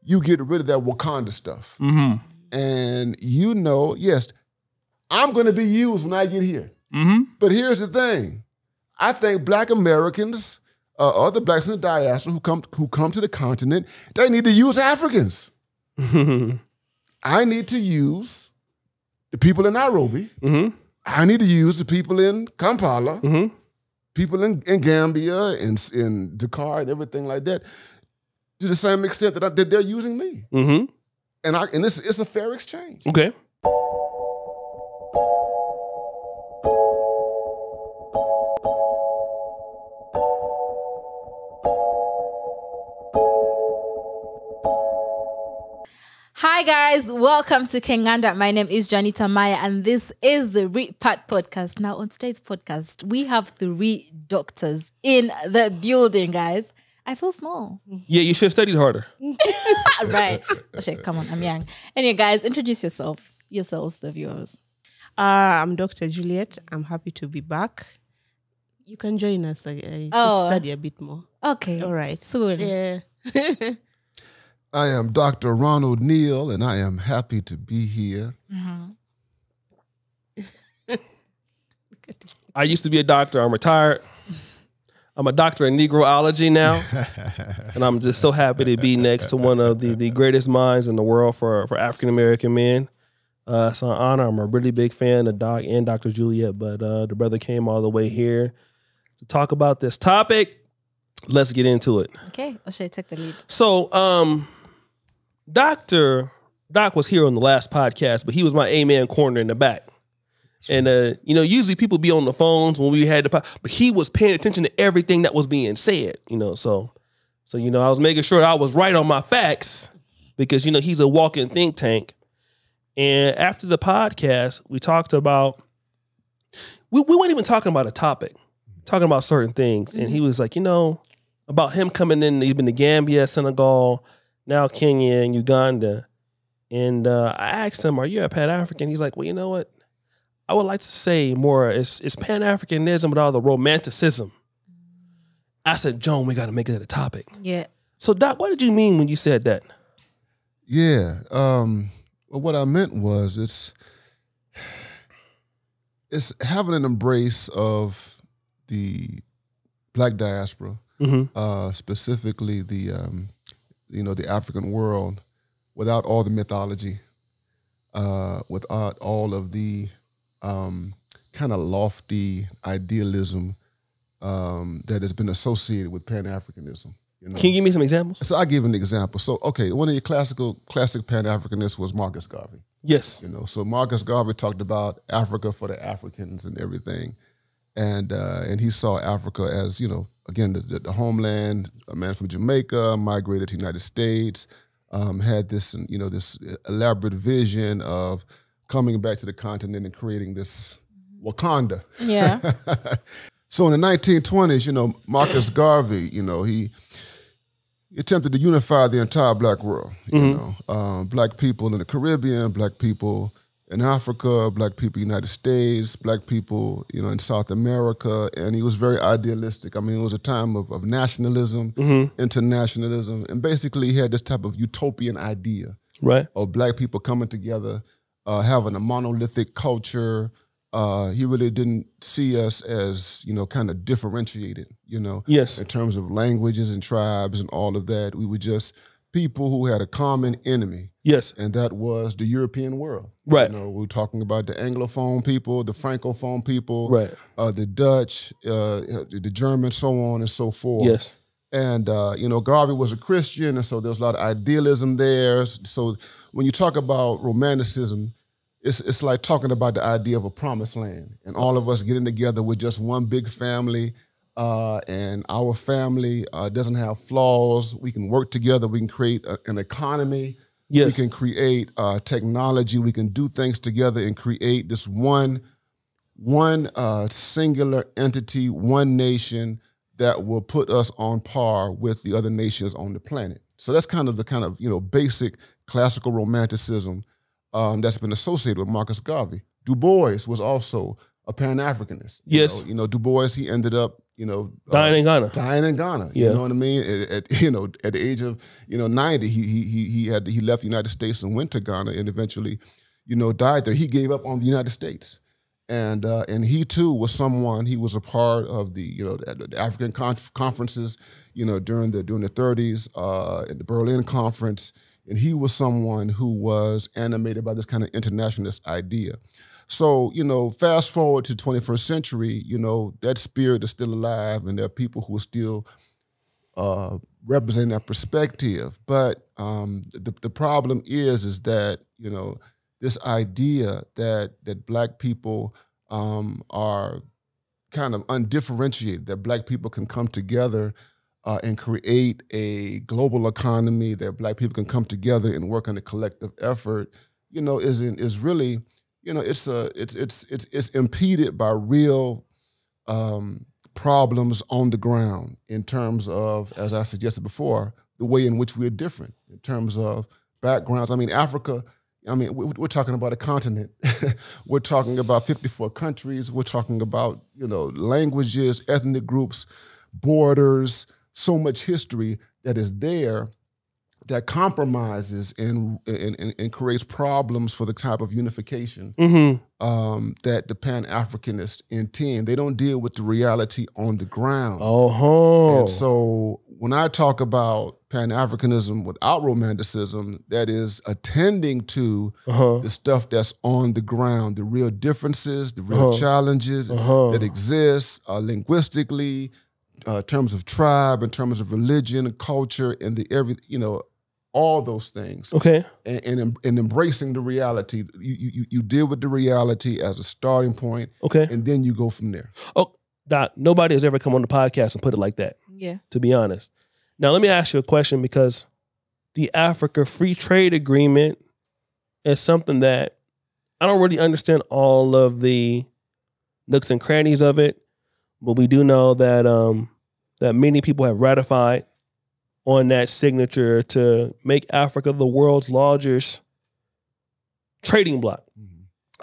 you get rid of that Wakanda stuff. And yes, I'm going to be used when I get here. But here's the thing. I think Black Americans, other blacks in the diaspora who come to the continent, they need to use Africans. I need to use the people in Nairobi. I need to use the people in Kampala, people in Gambia, in Dakar, and everything like that, to the same extent that they're using me. And it's a fair exchange. Okay. Hi guys, welcome to Kenganda. My name is Janita Maya and this is the Repat podcast. Now on today's podcast, we have 3 doctors in the building, guys. I feel small. Yeah, you should have studied harder. Right. Okay, come on, I'm young. Anyway, guys, introduce yourselves, the viewers. I'm Dr. Juliet. I'm happy to be back. You can join us. Just study a bit more. Okay. All right. Soon. Yeah. I am Dr. Ronald Neal, and I am happy to be here. I used to be a doctor. I'm retired. I'm a doctor in Negroology now. And I'm just so happy to be next to one of the greatest minds in the world for African-American men. It's an honor. I'm a really big fan of Doc and Dr. Juliet, but the brother came all the way here to talk about this topic. Let's get into it. Okay, O'Shea, take the lead. So, Doc was here on the last podcast, but he was my A-man corner in the back. And, usually people be on the phones when we had the podcast, but he was paying attention to everything that was being said, So, I was making sure I was right on my facts because, he's a walking think tank. And after the podcast, we talked about, we weren't even talking about a topic, talking about certain things. And he was like, about him coming in, he's been to Gambia, Senegal, now Kenya and Uganda. And I asked him, are you a Pan African? He's like, well, you know what? I would like to say more, it's Pan Africanism without the romanticism. I said, Joan, we got to make it a topic. Yeah. So, Doc, what did you mean when you said that? Yeah. Well, what I meant was it's having an embrace of the Black diaspora, specifically the African world, without all the mythology, without all of the kind of lofty idealism that has been associated with Pan Africanism. Can you give me some examples? So I'll give an example. So, okay, one of your classic Pan Africanists was Marcus Garvey. Yes. So Marcus Garvey talked about Africa for the Africans and everything. And he saw Africa as, again, the homeland. A man from Jamaica migrated to the United States, had this, this elaborate vision of coming back to the continent and creating this Wakanda. Yeah. So in the 1920s, Marcus Garvey, he attempted to unify the entire Black world. Black people in the Caribbean, Black people in Africa, Black people in the United States, Black people, in South America, and he was very idealistic. I mean, it was a time of nationalism, internationalism, and basically he had this type of utopian idea of Black people coming together, having a monolithic culture. He really didn't see us as, kind of differentiated, Yes. in terms of languages and tribes and all of that. We were just people who had a common enemy. Yes. And that was the European world. Right. We're talking about the Anglophone people, the Francophone people, right. The Dutch, the Germans, so on and so forth. Yes. And, Garvey was a Christian, and so there's a lot of idealism there. So when you talk about Romanticism, it's like talking about the idea of a promised land and all of us getting together with just one big family, and our family doesn't have flaws. We can work together. We can create an economy. Yes. We can create technology. We can do things together and create this one singular entity, one nation that will put us on par with the other nations on the planet. So that's kind of the basic classical romanticism that's been associated with Marcus Garvey. Du Bois was also a Pan-Africanist. Yes. Du Bois, he ended up, dying in Ghana. Dying in Ghana. Yeah. You know what I mean? At the age of 90, he left the United States and went to Ghana and eventually, died there. He gave up on the United States. And he too was someone. He was a part of the African conferences, during the 30s, in the Berlin Conference, and he was someone who was animated by this kind of internationalist idea. So fast forward to the 21st century, that spirit is still alive, and there are people who are still representing that perspective. But the problem is that this idea that Black people are kind of undifferentiated, that Black people can come together and create a global economy, that Black people can come together and work on a collective effort, is really, it's impeded by real problems on the ground in terms of, as I suggested before, the way in which we're different in terms of backgrounds. I mean, Africa. We're talking about a continent. We're talking about 54 countries. We're talking about, languages, ethnic groups, borders, so much history that is there that compromises and creates problems for the type of unification that the Pan-Africanists intend. They don't deal with the reality on the ground. And so when I talk about Pan-Africanism without Romanticism, that is attending to the stuff that's on the ground, the real differences, the real challenges that exist linguistically, in terms of tribe, in terms of religion, culture, and all those things. Okay. And embracing the reality. You deal with the reality as a starting point. Okay. And then you go from there. Oh, Doc, nobody has ever come on the podcast and put it like that. Yeah. To be honest. Now, let me ask you a question, because the Africa Free Trade Agreement is something that I don't really understand all of the nooks and crannies of it, but we do know that that many people have ratified on that signature to make Africa the world's largest trading bloc.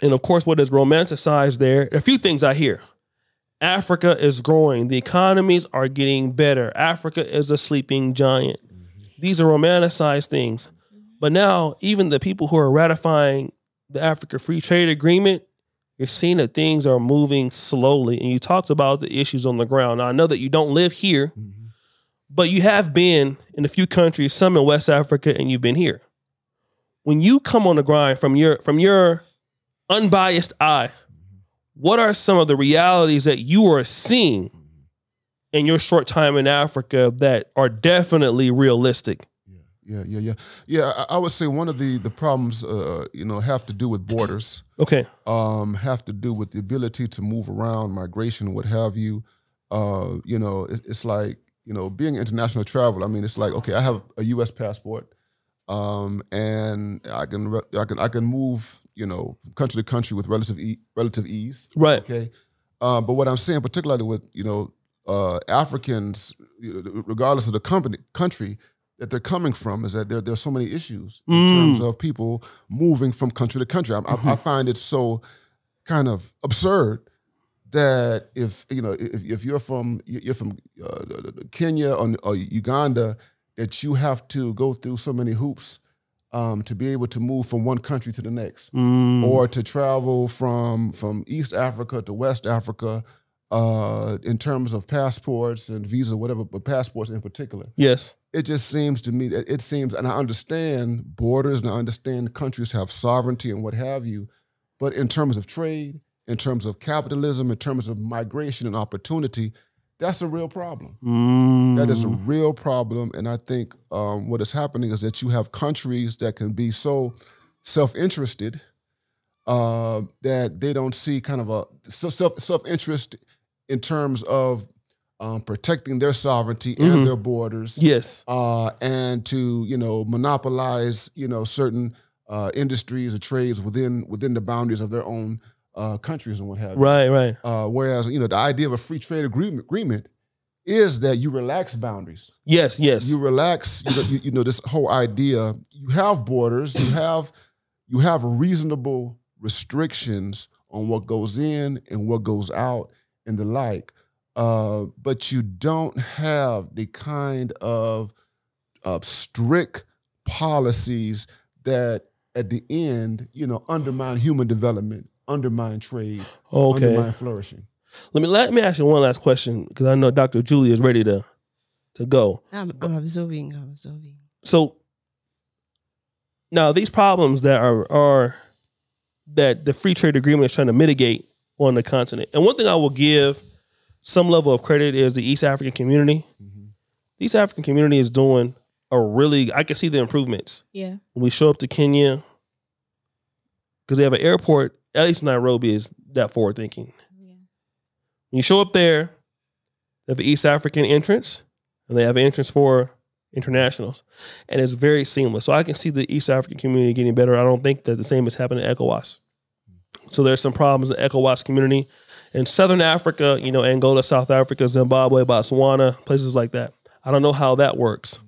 And of course, what is romanticized there, a few things I hear. Africa is growing. The economies are getting better. Africa is a sleeping giant. These are romanticized things. But now, even the people who are ratifying the Africa Free Trade Agreement, you're seeing that things are moving slowly. And you talked about the issues on the ground. Now, I know that you don't live here, but you have been in a few countries, some in West Africa, and you've been here. When you come on the grind from your unbiased eye, what are some of the realities that you are seeing in your short time in Africa that are definitely realistic? Yeah. I would say one of the problems, have to do with borders. Okay. Have to do with the ability to move around, migration, what have you. It's like, being international travel. I mean, it's like, okay, I have a U.S. passport, and I can move, from country to country with relative ease. Right. Okay. But what I'm saying, particularly with Africans, regardless of the country that they're coming from, is that there's so many issues in terms of people moving from country to country. I find it so kind of absurd that if you're from Kenya or Uganda, that you have to go through so many hoops to be able to move from one country to the next, or to travel from East Africa to West Africa, in terms of passports and visa, whatever, but passports in particular. Yes. It just seems to me that and I understand borders and I understand countries have sovereignty and what have you, but in terms of trade, in terms of capitalism, in terms of migration and opportunity, that's a real problem. That is a real problem. And I think what is happening is that you have countries that can be so self-interested that they don't see kind of a self-interest in terms of protecting their sovereignty and their borders. Yes. And to, monopolize, certain industries or trades within the boundaries of their own countries and what have you. Right. Whereas, the idea of a free trade agreement is that you relax boundaries. Yes. You relax, this whole idea. You have borders, you have reasonable restrictions on what goes in and what goes out and the like. But you don't have the kind of strict policies that at the end, undermine human development, undermine trade, undermine flourishing. Let me ask you one last question, because I know Dr. Julia is ready to go. I'm absorbing. So now these problems that are that the free trade agreement is trying to mitigate on the continent. And one thing I will give some level of credit is the East African community. Mm-hmm. The East African community is doing I can see the improvements. Yeah. When we show up to Kenya, because they have an airport, at least Nairobi is that forward thinking. Yeah. When you show up there, they have an East African entrance, and they have an entrance for internationals. And it's very seamless. So I can see the East African community getting better. I don't think that the same is happening in ECOWAS. So there's some problems in the ECOWAS community. In Southern Africa, Angola, South Africa, Zimbabwe, Botswana, places like that. I don't know how that works.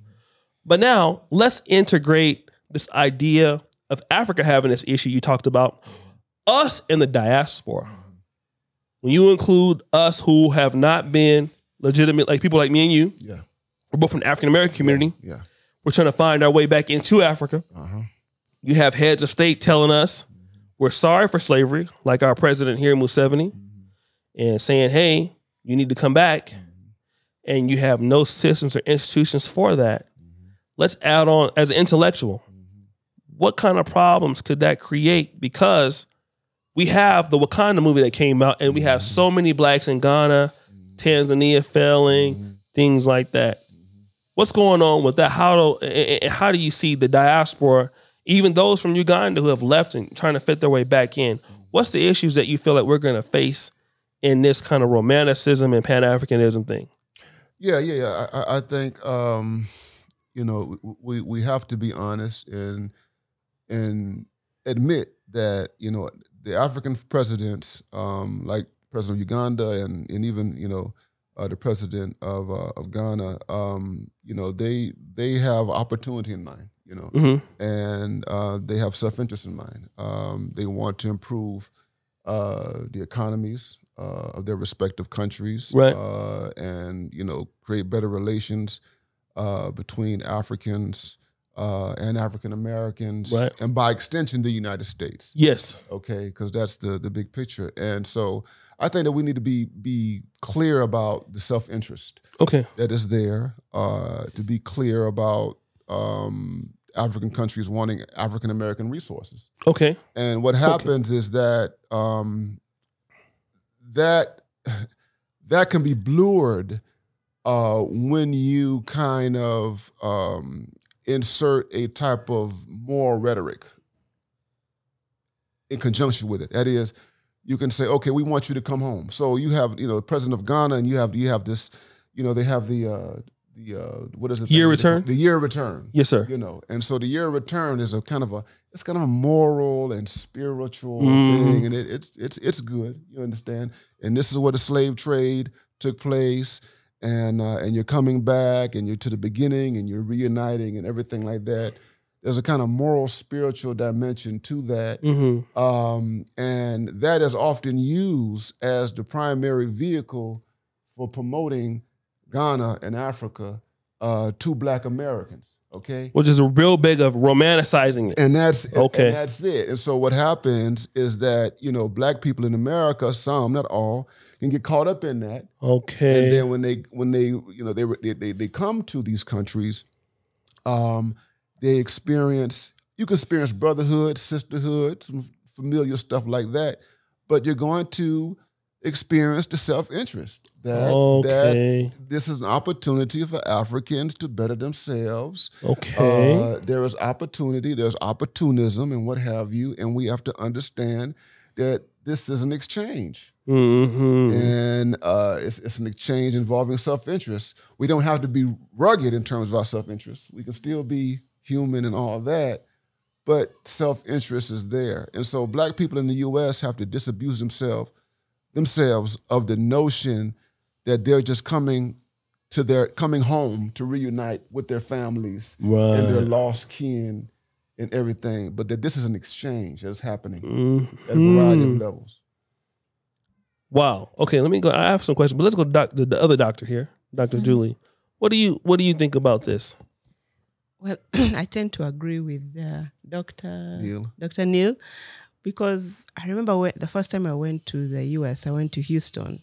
But now let's integrate this idea of Africa having this issue you talked about, us in the diaspora. When you include us who have not been legitimate, like people like me and you, we're both from the African-American community. Yeah. We're trying to find our way back into Africa. Uh-huh. You have heads of state telling us we're sorry for slavery, like our president here, Museveni, and saying, hey, you need to come back. And you have no systems or institutions for that. Let's add on, as an intellectual, what kind of problems could that create? Because we have the Wakanda movie that came out, and we have so many blacks in Ghana, Tanzania failing, things like that. What's going on with that? How do you see the diaspora, even those from Uganda who have left and trying to fit their way back in? What's the issues that you feel like we're going to face in this kind of romanticism and Pan Africanism thing? Yeah. I think we have to be honest and admit that the African presidents, like President of Uganda and even the president of Ghana, they have opportunity in mind, and they have self-interest in mind. They want to improve the economies of their respective countries, right. And create better relations between Africans and African Americans, right. And by extension, the United States. Yes. Okay, because that's the big picture. And so I think that we need to be clear about the self-interest that is there, to be clear about African countries wanting African American resources. Okay. And what happens is that that can be blurred when you kind of insert a type of moral rhetoric in conjunction with it. That is, you can say, okay, we want you to come home. So you have, the president of Ghana, and you have this, they have the what is it? Year return? The year of return. Yes, sir. And so the year of return is it's kind of a moral and spiritual thing, and it's good. You understand? And this is where the slave trade took place, and you're coming back, and you're to the beginning, and you're reuniting, and everything like that. There's a kind of moral, spiritual dimension to that, and that is often used as the primary vehicle for promoting Ghana and Africa to Black Americans, okay? Which is a real big of romanticizing it. And that's okay. And that's it. And so what happens is that, Black people in America, some, not all, can get caught up in that. Okay. And then when they come to these countries, you can experience brotherhood, sisterhood, some familiar stuff like that, but you're going to experience the self-interest that this is an opportunity for Africans to better themselves. Okay. There is opportunity, there's opportunism and what have you, and we have to understand that this is an exchange. And it's an exchange involving self-interest. We don't have to be rugged in terms of our self-interest. We can still be human and all that, but self-interest is there. And so Black people in the U.S. have to disabuse themselves of the notion that they're just coming home to reunite with their families and their lost kin and everything, but that this is an exchange that's happening at a variety of levels. Wow. Okay, let me go. I have some questions, but let's go to the other doctor here, Dr. Julie. What do you think about this? Well, I tend to agree with Dr. Neal, because I remember the first time I went to the US, I went to Houston,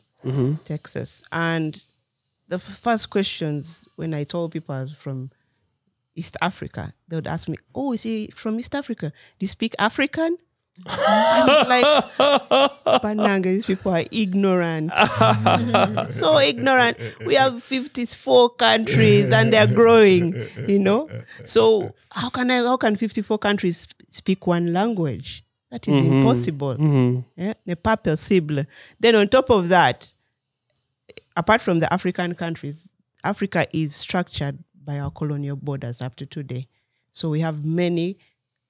Texas, and the first questions when I told people I was from East Africa, they would ask me, "Oh, is he from East Africa? Do you speak African?" I was like, Pananga, these people are ignorant. So ignorant. We have 54 countries and they're growing, you know. So how can 54 countries speak one language? That is impossible. Yeah? Ne pas possible. Then on top of that, apart from the African countries, Africa is structured by our colonial borders up to today. So we have many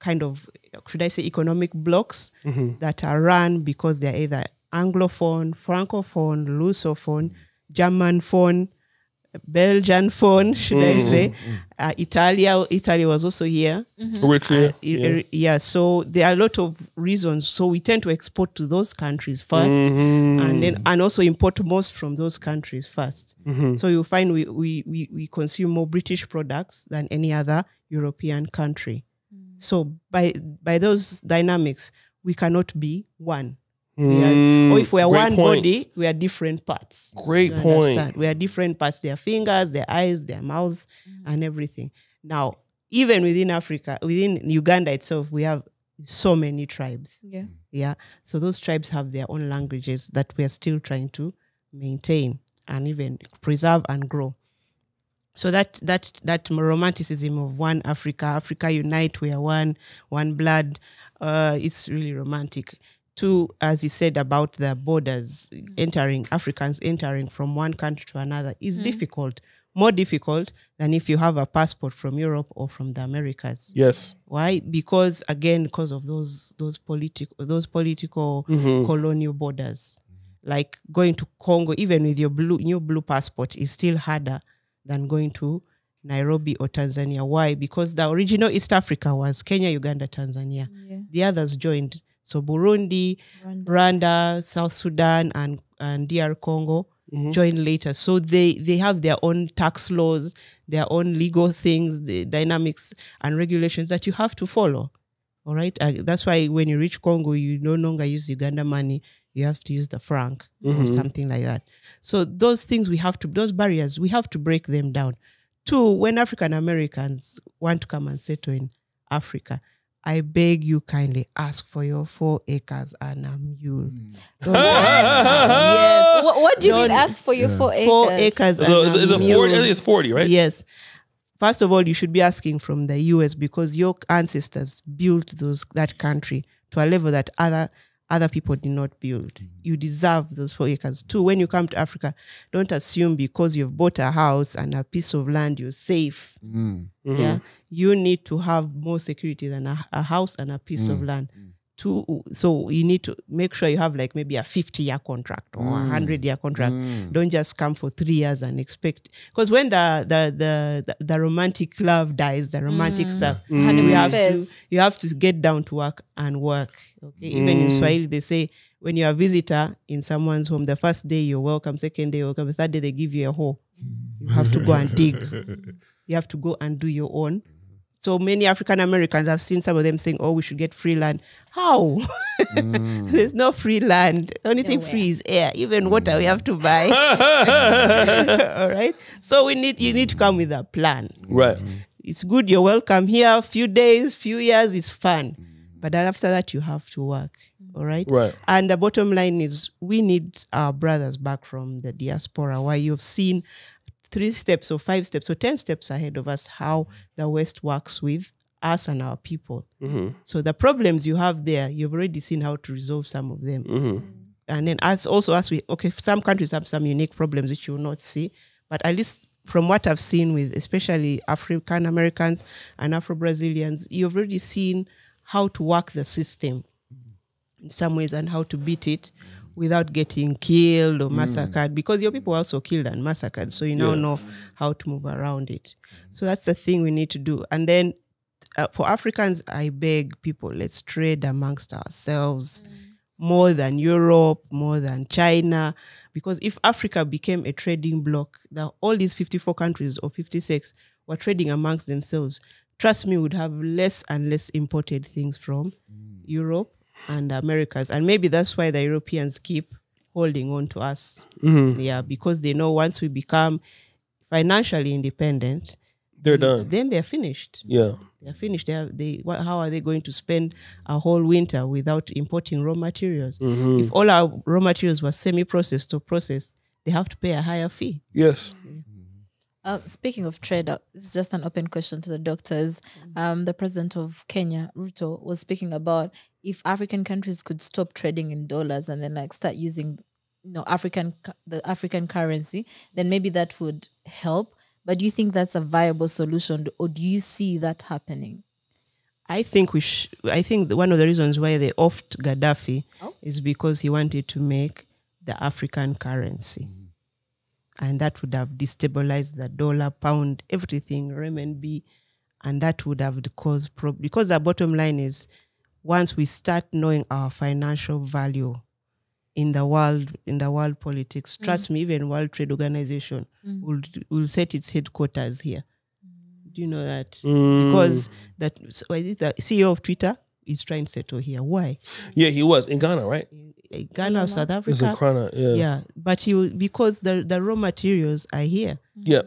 kind of, should I say, economic blocks that are run because they're either Anglophone, Francophone, Lusophone, Germanphone, Belgianphone, should I say. Italy was also here. Yeah, so there are a lot of reasons. So we tend to export to those countries first and also import most from those countries first. So you'll find we consume more British products than any other European country. So by those dynamics, we cannot be one. Or if we are one body, we are different parts. Great point. We are different parts. Their fingers, their eyes, their mouths, and everything. Now, even within Africa, within Uganda itself, we have so many tribes. Yeah. So those tribes have their own languages that we are still trying to maintain and even preserve and grow. So that romanticism of one Africa unite, we are one blood, it's really romantic. Two, as he said about the borders, Africans entering from one country to another is difficult, more difficult than if you have a passport from Europe or from the Americas. Yes. Why? Because of those political colonial borders. Like going to Congo, even with your new blue passport, is still harder than going to Nairobi or Tanzania. Why? Because the original East Africa was Kenya, Uganda, Tanzania. The others joined. So Burundi, Rwanda, South Sudan, and DR Congo joined later. So they have their own tax laws, their own legal things, the dynamics and regulations that you have to follow. All right? That's why when you reach Congo, you no longer use Uganda money. You have to use the franc or something like that. So those things those barriers, we have to break them down. Two, when African Americans want to come and settle in Africa, I beg you kindly ask for your 4 acres and a mule. Yes. What do you mean ask for your 4 acres? 4 acres and a is it mule. 40? I think it's 40, right? Yes. First of all, you should be asking from the US because your ancestors built that country to a level that other people did not build. You deserve those 4 acres. Two, when you come to Africa, don't assume because you've bought a house and a piece of land, you're safe. Yeah, you need to have more security than a house and a piece of land. Two, so you need to make sure you have like maybe a 50-year contract or a 100-year contract. Don't just come for 3 years and expect. Because when the romantic love dies, the romantic stuff, you have to get down to work and work. Okay, even in Swahili they say when you're a visitor in someone's home, the first day you're welcome, second day you're welcome, the third day they give you a hoe. You have to go and dig. You have to go and do your own. So many African Americans, I've seen some of them saying, "Oh, we should get free land." How? There's no free land. The only thing free is air. Even water we have to buy. All right. So you need to come with a plan. Right. It's good. You're welcome here. Few days, few years, it's fun. But then after that, you have to work. All right. Right. And the bottom line is we need our brothers back from the diaspora, where you've seen 3 steps or 5 steps or 10 steps ahead of us, how the West works with us and our people. So the problems you have there, you've already seen how to resolve some of them. And then some countries have some unique problems which you will not see, but at least from what I've seen with especially African Americans and Afro-Brazilians, you've already seen how to work the system in some ways and how to beat it without getting killed or massacred, because your people are also killed and massacred. So you now know how to move around it. So that's the thing we need to do. And then for Africans, I beg people, let's trade amongst ourselves. more than Europe, more than China. Because if Africa became a trading bloc, all these 54 countries or 56 were trading amongst themselves, trust me, would have less and less imported things from Europe and Americas. And maybe that's why the Europeans keep holding on to us. Yeah, because they know once we become financially independent, they're done. Then they're finished. Yeah. They're finished. How are they going to spend a whole winter without importing raw materials? If all our raw materials were semi-processed or processed, they have to pay a higher fee. Yes. Speaking of trade, it's just an open question to the doctors. The president of Kenya, Ruto, was speaking about if African countries could stop trading in dollars and then start using, the African currency, then maybe that would help. But do you think that's a viable solution, or do you see that happening? I think I think one of the reasons why they offed Gaddafi is because he wanted to make the African currency. And that would have destabilized the dollar, pound, everything, renminbi, and that would have caused because the bottom line is, once we start knowing our financial value in the world politics, trust me, even World Trade Organization will set its headquarters here. Do you know that? Because the CEO of Twitter is trying to settle here. Why? Yeah, he was in Ghana, right? Ghana, South Africa. It's in Ghana, yeah. But because the raw materials are here. Yeah.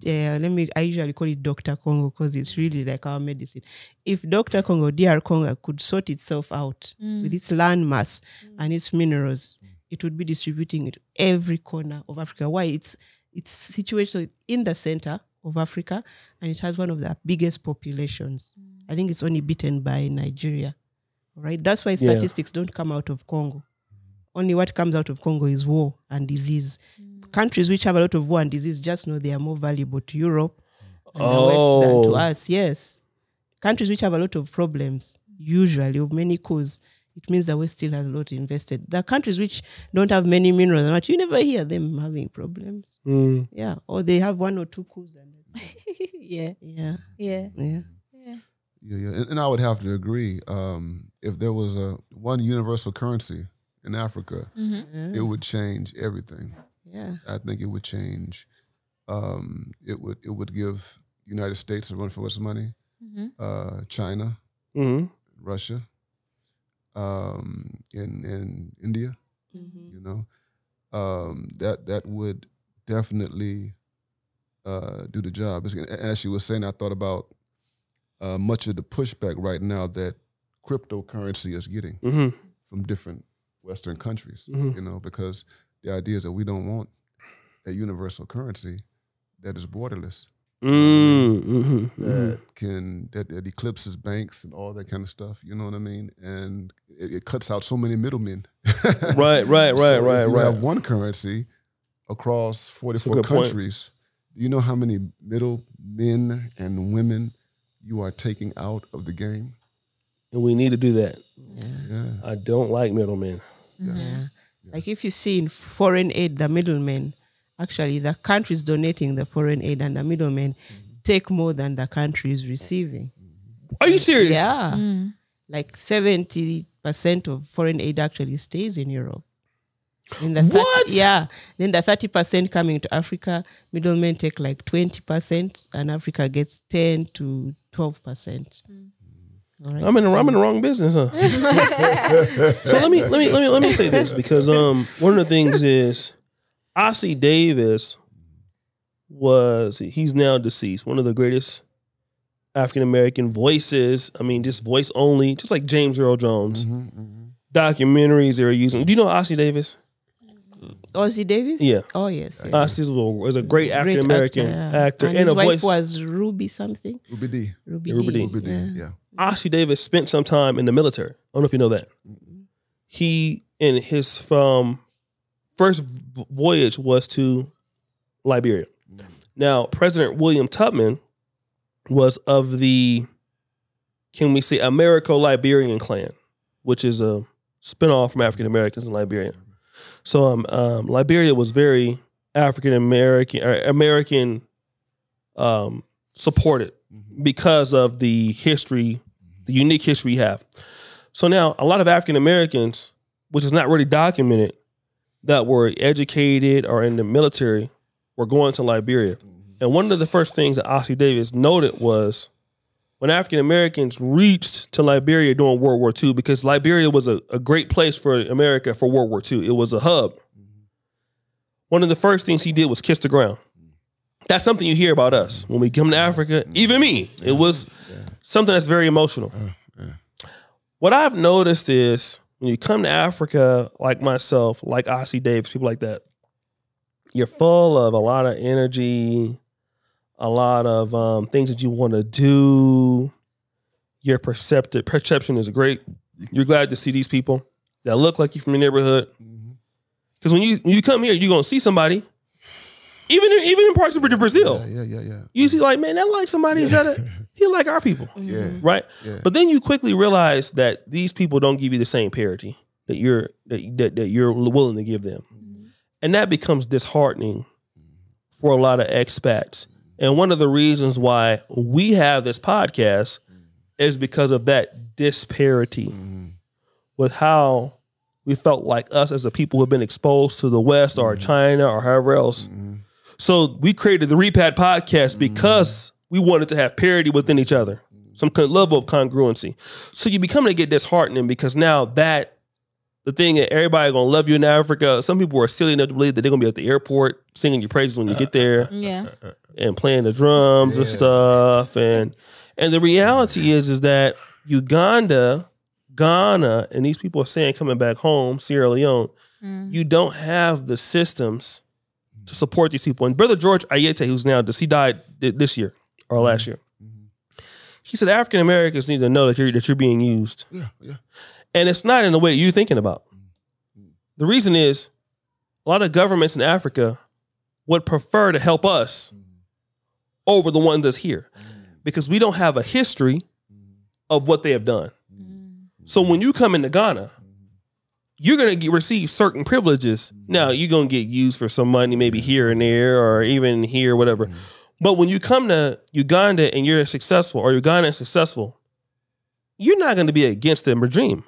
I usually call it Dr. Congo because it's really like our medicine. If Dr. Congo, DR Congo, could sort itself out with its land mass and its minerals, it would be distributing it every corner of Africa. Why? It's situated in the center of Africa, and it has one of the biggest populations. I think it's only beaten by Nigeria. Right? That's why statistics don't come out of Congo. Only what comes out of Congo is war and disease. Countries which have a lot of war and disease just know they are more valuable to Europe and the West than to us. Yes. Countries which have a lot of problems, usually, of many causes, it means the West still has a lot invested. The countries which don't have many minerals, you never hear them having problems. Yeah. Or they have one or two coups. Yeah. And I would have to agree. If there was one universal currency in Africa, it would change everything. Yeah, I think it would change. It would give the United States a run for its money. China, Russia, in India. You know, that would definitely do the job. As she was saying, I thought about much of the pushback right now that cryptocurrency is getting from different Western countries. You know, because the idea is that we don't want a universal currency that is borderless, that eclipses banks and all that kind of stuff. You know what I mean? And it cuts out so many middlemen. Right. If you have one currency across 44 countries, do you know how many middlemen and women you are taking out of the game? And we need to do that. Yeah. I don't like middlemen. Yeah. Like if you see in foreign aid, the middlemen, actually the countries donating the foreign aid and the middlemen take more than the country is receiving. Are you serious? Yeah. Like 70% of foreign aid actually stays in Europe. What? Yeah. Then the 30% coming to Africa, middlemen take like 20%, and Africa gets 10 to 12%. Right, I'm in the wrong business, huh? So let me say this, because one of the things is Ossie Davis he's now deceased, one of the greatest African American voices. I mean, just voice only, just like James Earl Jones. Documentaries they're using. Do you know Ossie Davis? Ossie Davis? Yeah. Oh, yes. Ossie was a great African American actor and his a wife voice. Was Ruby something? Ruby D. Ruby D. Yeah. Ossie Davis spent some time in the military. I don't know if you know that. He, in his first voyage, was to Liberia. Now, President William Tubman was of the, can we say, Americo-Liberian clan, which is a spinoff from African Americans in Liberia. So Liberia was very African American supported because of the history, the unique history we have. So now a lot of African Americans which is not really documented, that were educated or in the military were going to Liberia. And one of the first things that Ossie Davis noted was when African Americans reached to Liberia during World War II, because Liberia was a great place for America for World War II. It was a hub. One of the first things he did was kiss the ground. That's something you hear about us. When we come to Africa, even me, it was something that's very emotional. What I've noticed is when you come to Africa, like myself, like Ossie Davis, people like that, you're full of a lot of energy, a lot of things that you want to do. Your perception is great. You're glad to see these people that look like you from the neighborhood. Because when you come here, you're going to see somebody, even in parts of Brazil. Yeah. You see like, man, that like somebody, he like our people. Right? Yeah. But then you quickly realize that these people don't give you the same parity that you're willing to give them. And that becomes disheartening for a lot of expats. And one of the reasons why we have this podcast is because of that disparity with how we felt like us as the people who have been exposed to the West or China or however else. So we created the Repat podcast because we wanted to have parity within each other, some level of congruency. So you become to get disheartening because now that the thing that everybody gonna love you in Africa. Some people are silly enough to believe that they're gonna be at the airport singing your praises when you get there, and playing the drums and stuff. And the reality is that Uganda, Ghana, and these people are saying coming back home, Sierra Leone, you don't have the systems to support these people. And Brother George Ayete, who's now deceased, he died this year or last year. He said African Americans need to know that you're being used. And it's not in the way that you're thinking about. The reason is a lot of governments in Africa would prefer to help us over the ones that's here because we don't have a history of what they have done. So when you come into Ghana, you're going to receive certain privileges. Now, you're going to get used for some money, maybe here and there or even here, whatever. But when you come to Uganda and you're successful or Uganda is successful, you're not going to be against the regime.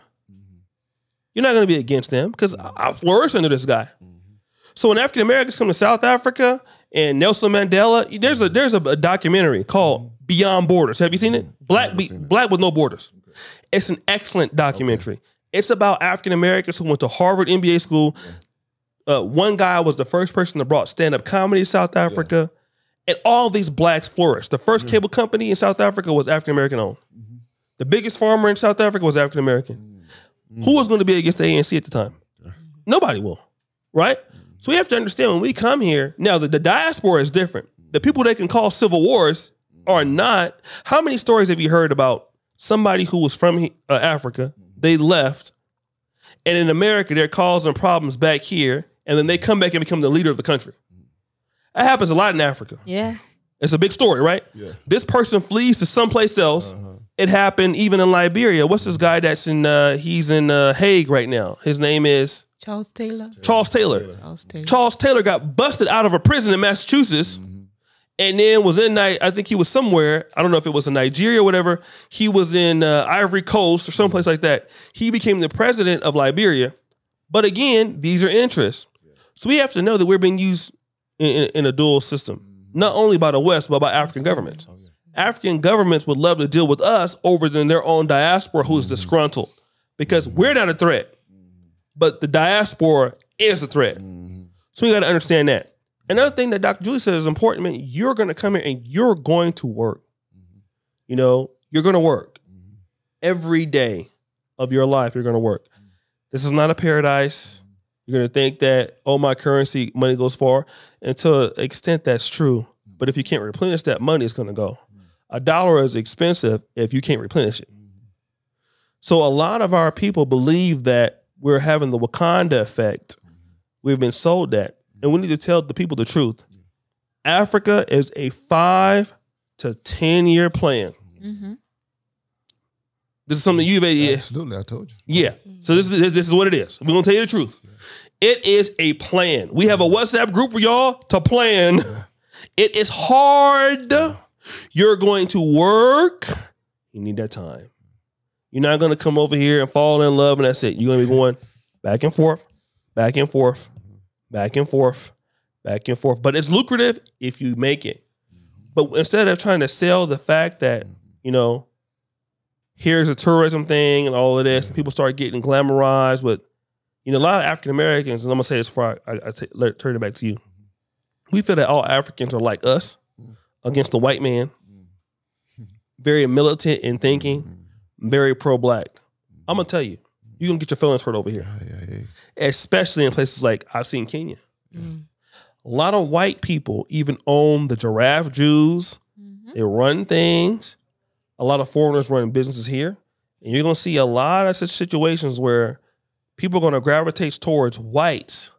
You're not going to be against them because I flourish under this guy. So when African Americans come to South Africa and Nelson Mandela, there's a documentary called Beyond Borders. Have you seen it? Black with No Borders. It's an excellent documentary. It's about African Americans who went to Harvard MBA school. One guy was the first person that brought stand-up comedy to South Africa. And all these blacks flourished. The first cable company in South Africa was African American owned. The biggest farmer in South Africa was African American. Who was going to be against the ANC at the time? Nobody will, right? So we have to understand when we come here, now the diaspora is different. The people they can call civil wars are not. How many stories have you heard about somebody who was from Africa, they left, and in America they're causing problems back here, and then they come back and become the leader of the country? That happens a lot in Africa. Yeah. It's a big story, right? Yeah. This person flees to someplace else. It happened even in Liberia. What's this guy that's he's in Hague right now? His name is? Charles Taylor. Charles Taylor got busted out of a prison in Massachusetts and then was in, I think he was somewhere, I don't know if it was in Nigeria or whatever. He was in Ivory Coast or someplace like that. He became the president of Liberia. But again, these are interests. So we have to know that we're being used in a dual system, not only by the West, but by African governments. African governments would love to deal with us over than their own diaspora who's disgruntled because we're not a threat, but the diaspora is a threat. So we got to understand that. Another thing that Dr. Julie says is important, man, you're going to come here and you're going to work. You know, you're going to work. Every day of your life, you're going to work. This is not a paradise. You're going to think that, oh, my currency, money goes far. And to an extent, that's true. But if you can't replenish that money, it's going to go. $1 is expensive if you can't replenish it. So a lot of our people believe that we're having the Wakanda effect. We've been sold that. And we need to tell the people the truth. Africa is a 5 to 10 year plan. This is something you've absolutely. I told you. Yeah. So this is what it is. We're gonna tell you the truth. It is a plan. We have a WhatsApp group for y'all to plan. It is hard. You're going to work. You need that time. You're not gonna come over here and fall in love and that's it. You're gonna be going back and forth, back and forth, back and forth, back and forth. But it's lucrative if you make it. But instead of trying to sell the fact that, you know, here's a tourism thing and all of this, and people start getting glamorized with, you know, a lot of African Americans, and I'm going to say this before I turn it back to you. We feel that all Africans are like us against the white man, very militant in thinking, very pro-black. I'm going to tell you, you're going to get your feelings hurt over here. Especially in places like I've seen Kenya. A lot of white people even own the giraffe Jews. They run things. A lot of foreigners running businesses here. And you're going to see a lot of such situations where people are going to gravitate towards whites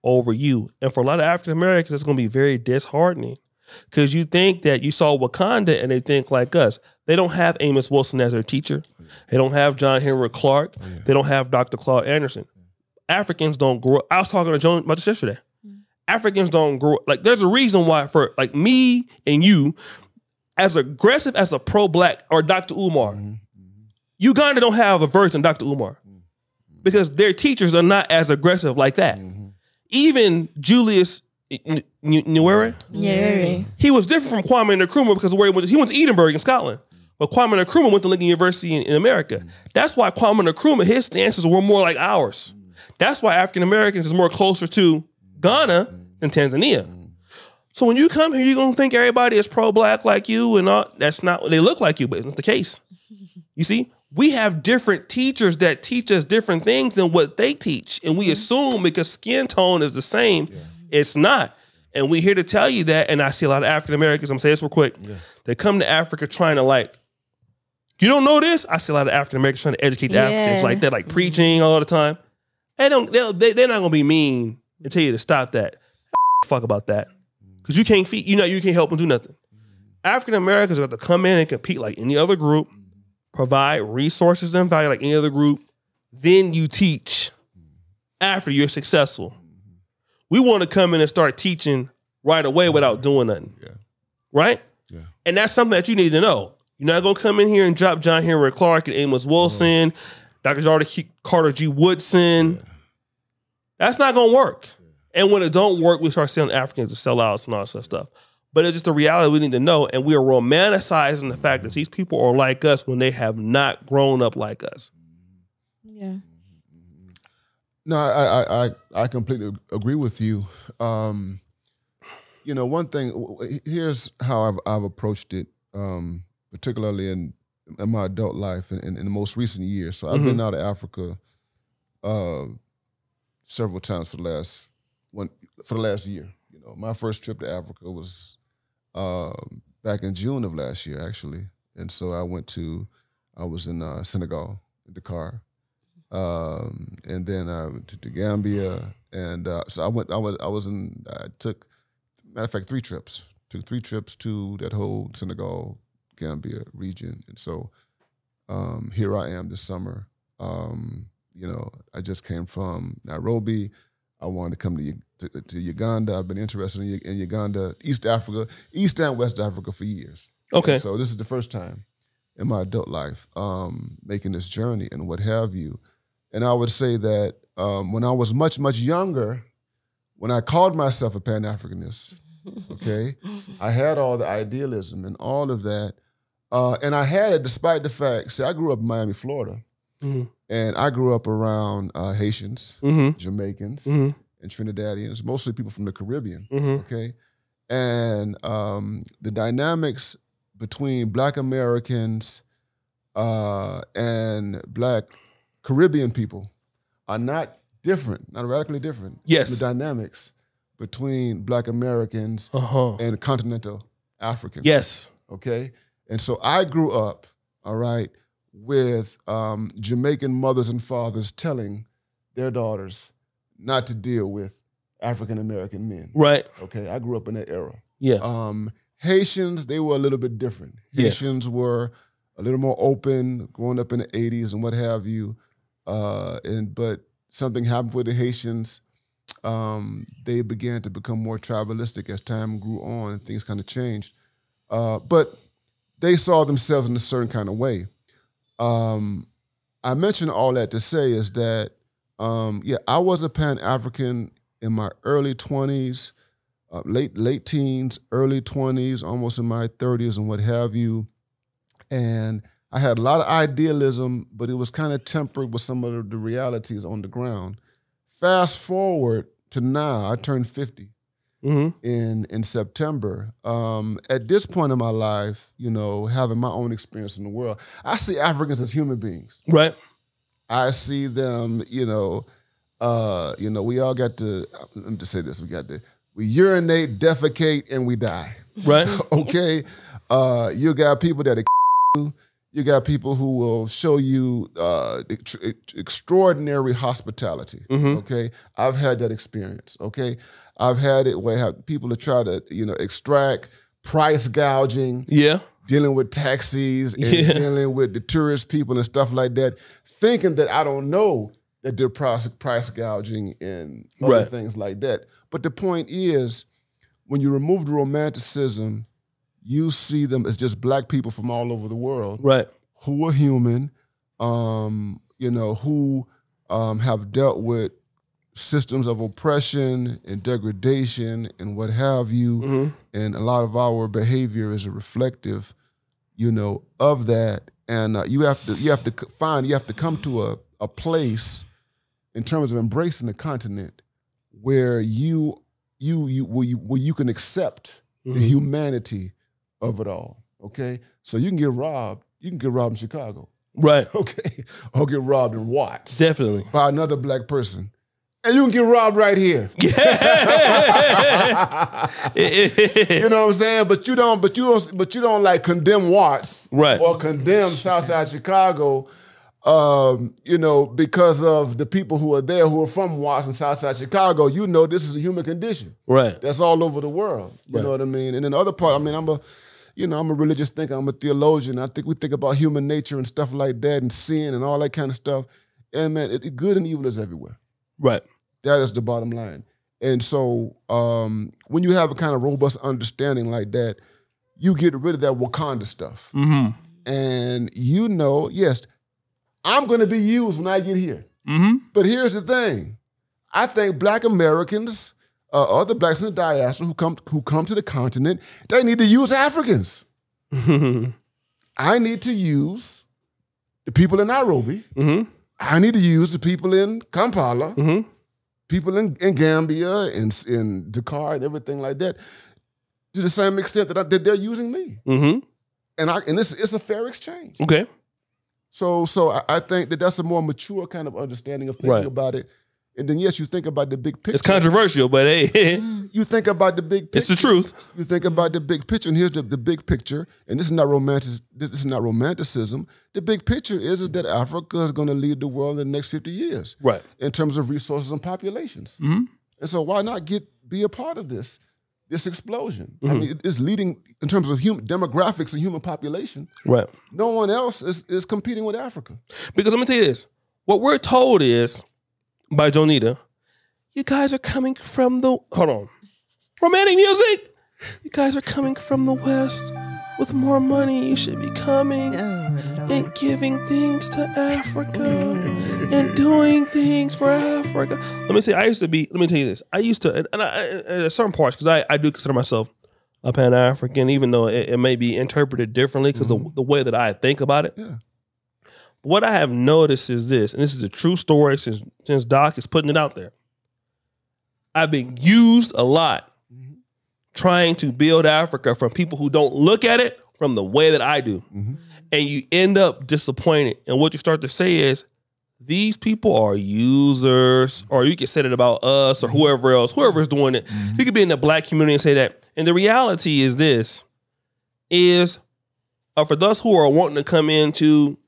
over you. And for a lot of African Americans, it's going to be very disheartening. Because you think that you saw Wakanda and they think like us. They don't have Amos Wilson as their teacher. They don't have John Henry Clark. They don't have Dr. Claude Anderson. Africans don't grow up. I was talking to Joan about this yesterday. Africans don't grow up. Like, there's a reason why for like me and you, as aggressive as a pro-black or Dr. Umar, Uganda don't have a version of Dr. Umar because their teachers are not as aggressive like that. Even Julius Nyerere, he was different from Kwame Nkrumah because where he went to Edinburgh in Scotland. But Kwame Nkrumah went to Lincoln University in America. That's why Kwame Nkrumah, his stances were more like ours. That's why African Americans is more closer to Ghana than Tanzania. So when you come here, you're going to think everybody is pro-black like you and all. That's not what they look like you, but it's not the case. You see, we have different teachers that teach us different things than what they teach. And we assume because skin tone is the same, it's not. And we're here to tell you that. And I see a lot of African Americans, I'm going to say this real quick. They come to Africa trying to like, you don't know this? I see a lot of African Americans trying to educate the Africans like that, like preaching all the time. They're not going to be mean and tell you to stop that. Fuck about that. Because you can't feed, you can't help them do nothing. African Americans have to come in and compete like any other group, provide resources and value like any other group. Then you teach after you're successful. We want to come in and start teaching right away without doing nothing. Right? And that's something that you need to know. You're not going to come in here and drop John Henry Clark and Amos Wilson, Dr. Carter G. Woodson. That's not going to work. And when it don't work, we start selling Africans to sellouts and all that stuff. But it's just a reality we need to know. And we are romanticizing the fact that these people are like us when they have not grown up like us. No, I completely agree with you. One thing, here's how I've approached it, particularly in my adult life and in the most recent years. So I've been out of Africa several times for the last year. My first trip to Africa was back in June of last year, actually. And so I was in Senegal, in Dakar. And then I went to Gambia. And so I took, matter of fact, 3 trips. Took 3 trips to that whole Senegal, Gambia region. And so here I am this summer. I just came from Nairobi. I wanted to come to Uganda. I've been interested in Uganda, East Africa, East and West Africa for years. Okay. So this is the first time in my adult life making this journey and what have you. And I would say that when I was much, much younger, when I called myself a Pan Africanist, okay, I had all the idealism and all of that. And I had it despite the fact, I grew up in Miami, Florida. And I grew up around Haitians, Jamaicans, and Trinidadians, mostly people from the Caribbean, okay? And the dynamics between Black Americans and Black Caribbean people are not different, not radically different. Yes. The dynamics between Black Americans and continental Africans. Yes. Okay? And so I grew up, all right, with Jamaican mothers and fathers telling their daughters not to deal with African-American men. Right. Okay, I grew up in that era. Yeah. Haitians, they were a little bit different. Haitians were a little more open, growing up in the 80s and what have you. But something happened with the Haitians. They began to become more tribalistic as time grew on and things kind of changed. But they saw themselves in a certain kind of way. I mention all that to say is that I was a Pan-African in my early 20s, late teens, early 20s, almost in my 30s and what have you. And I had a lot of idealism, but it was kind of tempered with some of the realities on the ground. Fast forward to now, I turned 50 in September. At this point in my life, having my own experience in the world, I see Africans as human beings. Right. I see them, we all got to, let me just say this, we urinate, defecate, and we die. Right. Okay? You got people that you got people who will show you extraordinary hospitality, okay? I've had that experience, okay? I've had it where I have people that try to, extract price gouging, dealing with taxis and dealing with the tourist people and stuff like that, thinking that I don't know that they're price gouging and other things like that. But the point is, when you remove the romanticism, you see them as just black people from all over the world, who are human, who have dealt with systems of oppression and degradation and what have you, and a lot of our behavior is a reflective, of that. And you have to come to a place in terms of embracing the continent where you can accept the humanity of it all, okay? So you can get robbed in Chicago. Right. Okay. Or get robbed in Watts. Definitely. By another black person. And you can get robbed right here. You know what I'm saying? But you don't like condemn Watts or condemn Southside Chicago, because of the people who are there who are from Watts and Southside Chicago. This is a human condition. Right. That's all over the world. You know what I mean? And then the other part, I'm a religious thinker, I'm a theologian. I think we think about human nature and stuff like that and sin and all that kind of stuff. And man, good and evil is everywhere. Right. That is the bottom line. And so when you have a kind of robust understanding like that, you get rid of that Wakanda stuff. And yes, I'm going to be used when I get here. But here's the thing. I think black Americans, other blacks in the diaspora who come to the continent, they need to use Africans. I need to use the people in Nairobi. I need to use the people in Kampala, people in Gambia, in Dakar, and everything like that, to the same extent that they're using me. And it's a fair exchange. Okay. So I think that's a more mature kind of understanding of thinking about it. And then, yes, you think about the big picture. It's controversial, but hey. You think about the big picture. It's the truth. You think about the big picture, and here's the big picture. And this is not romanticism. The big picture is that Africa is going to lead the world in the next 50 years. Right. In terms of resources and populations. And so why not be a part of this explosion? I mean, it's leading in terms of demographics and human population. Right. No one else is competing with Africa. Because let me tell you this. What we're told is, by Jonita, you guys are coming from the, romantic music. You guys are coming from the West with more money. You should be coming and giving things to Africa and doing things for Africa. Let me tell you this. I used to, and at certain parts, because I do consider myself a Pan-African, even though it may be interpreted differently because the way that I think about it. Yeah. What I have noticed is this, and this is a true story since Doc is putting it out there. I've been used a lot trying to build Africa from people who don't look at it from the way that I do. And you end up disappointed. And what you start to say is, these people are users, or you can say it about us or whoever else, whoever's doing it. You could be in the black community and say that. And the reality is this, for those who are wanting to come into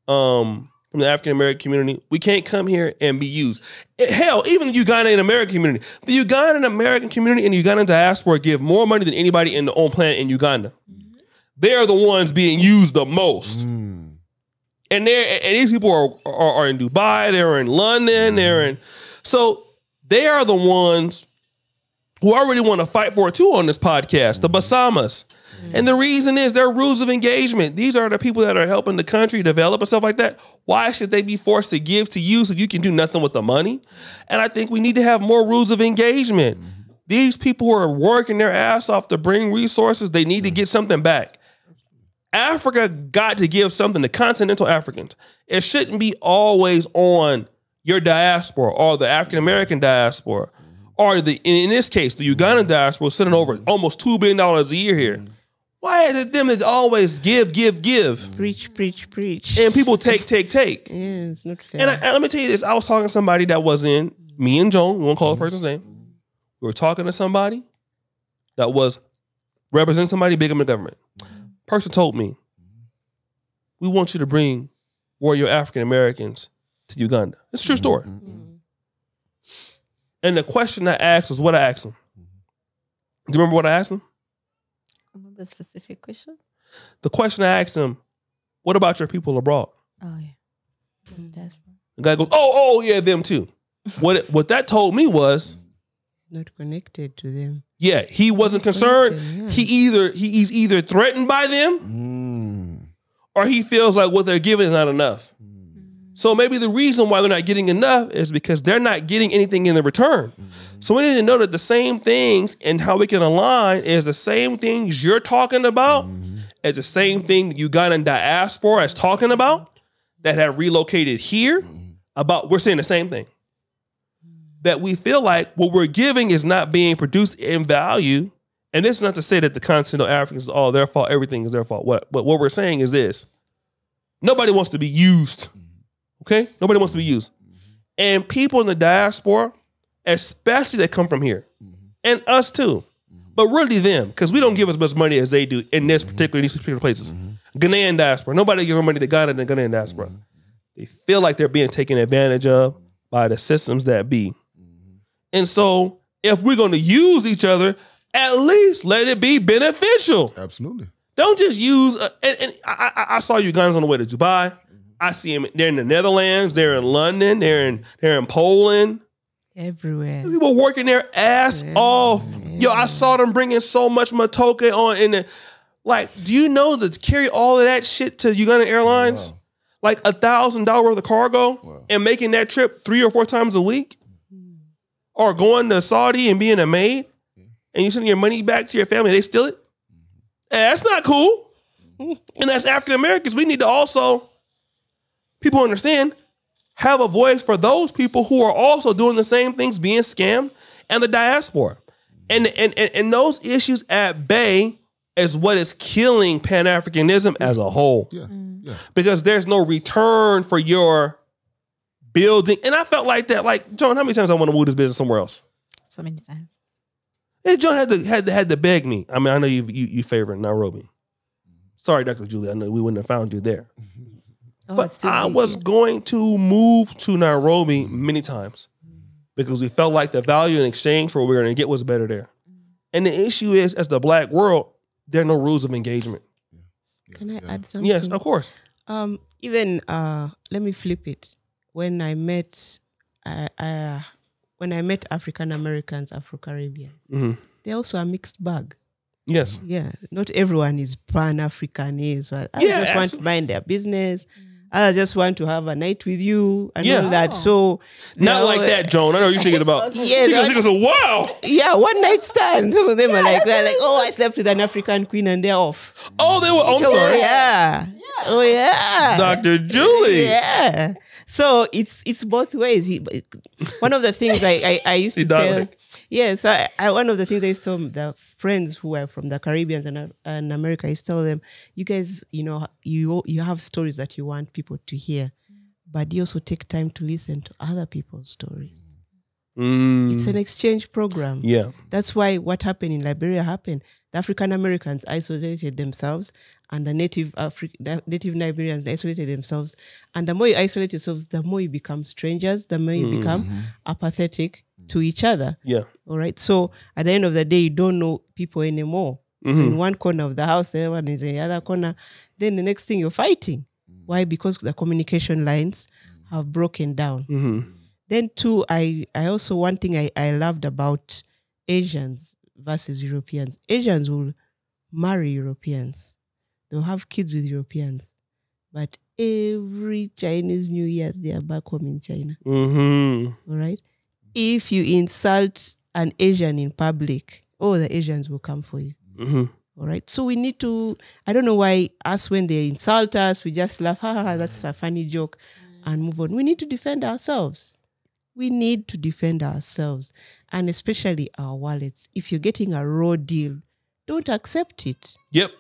from the African American community, we can't come here and be used. Hell, even the Ugandan American community. The Ugandan American community and the Ugandan diaspora give more money than anybody on planet in Uganda. They're the ones being used the most. And these people are in Dubai, they're in London, so they are the ones who I really want to fight for too on this podcast, the Basamas. And the reason is their rules of engagement. These are the people that are helping the country develop and stuff like that. Why should they be forced to give to you so you can do nothing with the money? And I think we need to have more rules of engagement. These people who are working their ass off to bring resources, they need to get something back. Africa got to give something to continental Africans. It shouldn't be always on your diaspora or the African-American diaspora or in this case, the Ugandan diaspora sending over almost $2 billion a year here. Why is it them that always give? Preach. And people take. Yeah, it's not fair. And let me tell you this. I was talking to somebody that was in, me and Joan, we won't call the person's name. We were talking to somebody that was representing somebody big in the government. Person told me, we want you to bring warrior African Americans to Uganda. It's a true story. And the question I asked was what I asked him. Do you remember what I asked him? The specific question? The question I asked him, what about your people abroad? Oh, yeah. Diaspora. The guy goes, oh, yeah, them too. What that told me was, not connected to them. Yeah, he wasn't concerned. Yeah. He's either threatened by them or he feels like what they're giving is not enough. So maybe the reason why they're not getting enough is because they're not getting anything in the return. So we need to know that the same things and how we can align is the same things you're talking about as the same thing the Ugandan diaspora is talking about that have relocated here about, we're saying the same thing. That we feel like what we're giving is not being produced in value. And this is not to say that the continental Africans is all their fault, everything is their fault. What we're saying is this. Nobody wants to be used. Okay? Nobody wants to be used. And people in the diaspora, especially that come from here, and us too, but really them, because we don't give as much money as they do in these particular places. Ghanaian diaspora. Nobody gives more money to Ghana than Ghanaian diaspora. They feel like they're being taken advantage of by the systems that be. And so if we're going to use each other, at least let it be beneficial. Absolutely. Don't just use, I saw Ugandans on the way to Dubai. I see them, they're in the Netherlands, they're in London, they're in Poland. Everywhere. People working their ass off. Yo, I saw them bringing so much matoke on in the, like, do you know to carry all of that shit to Ugandan Airlines? Wow. Like $1,000 worth of cargo and making that trip 3 or 4 times a week? Or going to Saudi and being a maid and you sending your money back to your family, they steal it? That's not cool. And as African Americans, we need to also, people understand, have a voice for those people who are also doing the same things, being scammed, and the diaspora. And those issues at bay is what is killing Pan Africanism as a whole. Yeah. Because there's no return for your building. And I felt like that. Like, John, how many times I want to move this business somewhere else? So many times. And John had to beg me. I mean, I know you favor Nairobi. Sorry, Dr. Julie. I know we wouldn't have found you there. But I was going to move to Nairobi many times because we felt like the value in exchange for what we were going to get was better there. And the issue is, as the Black world, there are no rules of engagement. Can I add something? Yes, of course. Even let me flip it. When I met African Americans, Afro-Caribbeans, they're also a mixed bag. Yes. Yeah. Not everyone is Pan-Africanist. Others just want to mind their business. Others just want to have a night with you and all that. So not like that, Joan. I know you're thinking about. She goes, wow. Yeah, one night stand. Some of them are like, they're like, oh, I slept with an African queen and they're off. Oh, they were. I'm sorry. Yeah. Oh yeah. Dr. Julie. Yeah. So it's both ways. One of the things I used to tell. Yes, one of the things I used to tell the friends who are from the Caribbean and America, I used to tell them, you guys, you have stories that you want people to hear, but you also take time to listen to other people's stories. It's an exchange program. Yeah. That's why what happened in Liberia happened. The African Americans isolated themselves and the native Nigerians isolated themselves. And the more you isolate yourselves, the more you become strangers, the more you become apathetic to each other. Yeah. All right. So at the end of the day, you don't know people anymore. In one corner of the house, everyone is in the other corner. Then the next thing you're fighting. Why? Because the communication lines have broken down. Then too, I also, one thing I loved about Asians versus Europeans. Asians will marry Europeans. They'll have kids with Europeans. But every Chinese New Year, they are back home in China. Mm-hmm. All right? If you insult an Asian in public, the Asians will come for you. Mm-hmm. All right? So we need to, I don't know why us, when they insult us, we just laugh, that's a funny joke, and move on. We need to defend ourselves. We need to defend ourselves, and especially our wallets. If you're getting a raw deal, don't accept it. Yep.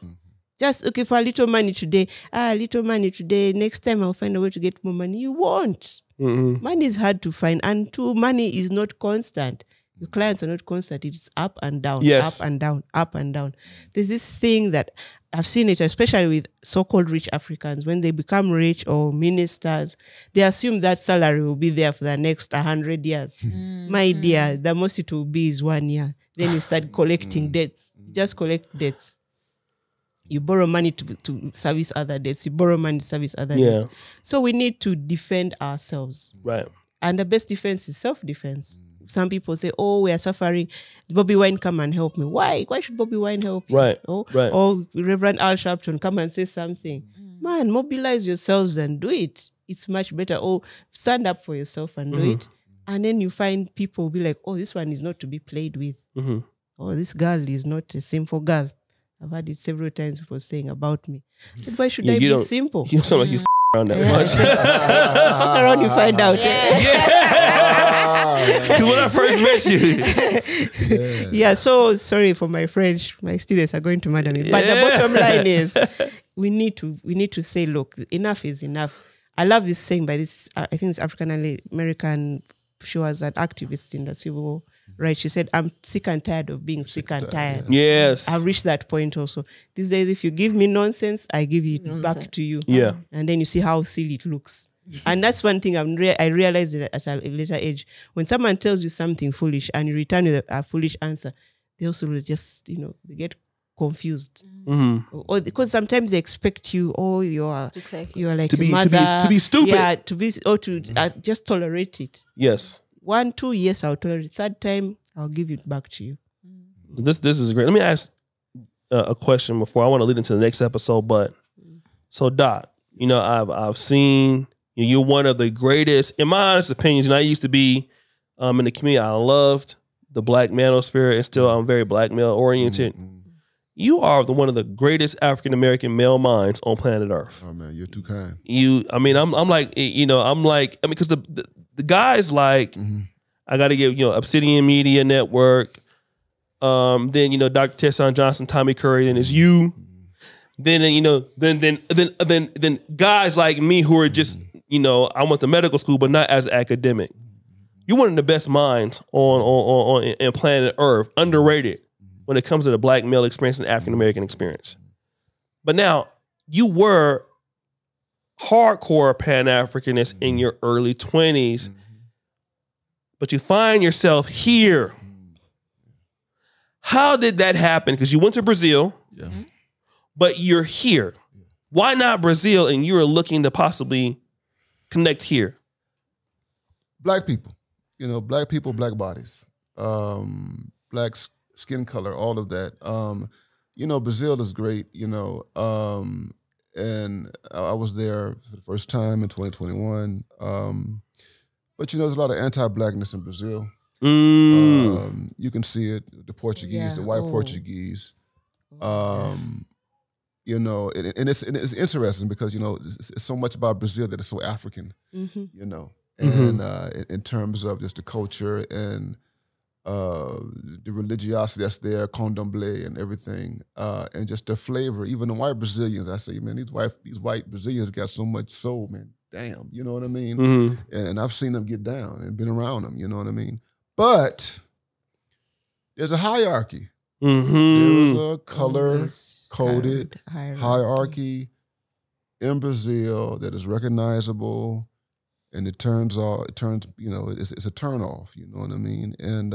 Just, okay, for a little money today, next time I'll find a way to get more money. You won't. Mm-hmm. Money is hard to find, and money is not constant. Your clients are not constant. It's up and down, yes. up and down, up and down. There's this thing that I've seen it, especially with so-called rich Africans. When they become rich or ministers, they assume that salary will be there for the next 100 years. My dear, the most it will be is 1 year. Then you start collecting debts. You just collect debts. You borrow money to service other debts. You borrow money to service other debts. So we need to defend ourselves. Right. And the best defense is self-defense. Some people say, we are suffering. Bobby Wine, come and help me. Why? Why should Bobby Wine help you? Right. Right. Or Reverend Al Sharpton, come and say something. Man, mobilize yourselves and do it. It's much better. Stand up for yourself and do it. And then you find people be like, this one is not to be played with. This girl is not a simple girl. I've had it several times, people saying about me. I said, why should I be simple? You sound like you around that much. Fuck around, you find out. Because when I first met you. So sorry for my French. My students are going to murder me. But the bottom line is we need to say, look, enough is enough. I love this saying by this, I think it's African American, she was an activist in the Civil War. Right, she said, I'm sick and tired of being sick and tired. Yes. I've reached that point also. These days, if you give me nonsense, I give it back to you. Yeah. And then you see how silly it looks. And that's one thing I realized at a later age. When someone tells you something foolish and you return with a foolish answer, they also just, they get confused. Or because sometimes they expect you, you are like to be mother. To be stupid. Yeah, to just tolerate it. Yes. 1, 2 years, I'll tolerate. Third time, I'll give it back to you. This is great. Let me ask a question before I want to lead into the next episode. But so, Dot, I've seen you're one of the greatest, in my honest opinions. I used to be in the community. I loved the Black manosphere, and still I'm very Black male oriented. You are one of the greatest African American male minds on planet Earth. Oh man, you're too kind. I'm like, because the guys like, I got to give, Obsidian Media Network, then, Dr. Tesson Johnson, Tommy Curry, and it's you. Then guys like me who are just, I went to medical school, but not as an academic. You're one of the best minds on planet Earth, underrated when it comes to the Black male experience and African American experience. But now, you were hardcore Pan-Africanist in your early 20s, but you find yourself here. How did that happen? Because you went to Brazil, but you're here. Why not Brazil and you're looking to possibly connect here? Black people, Black people, Black bodies, Black skin color, all of that. Brazil is great, and I was there for the first time in 2021. But there's a lot of anti-Blackness in Brazil. You can see it, the Portuguese, the white Portuguese. And it's interesting because it's so much about Brazil that it's so African. And in terms of just the culture and the religiosity that's there, candomblé and everything, and just the flavor. Even the white Brazilians, I say, man, these white Brazilians got so much soul, man. Damn, you know what I mean? And I've seen them get down and been around them, you know what I mean? But there's a hierarchy. There is a color-coded hierarchy in Brazil that is recognizable. And it's a turn off, you know what I mean? And,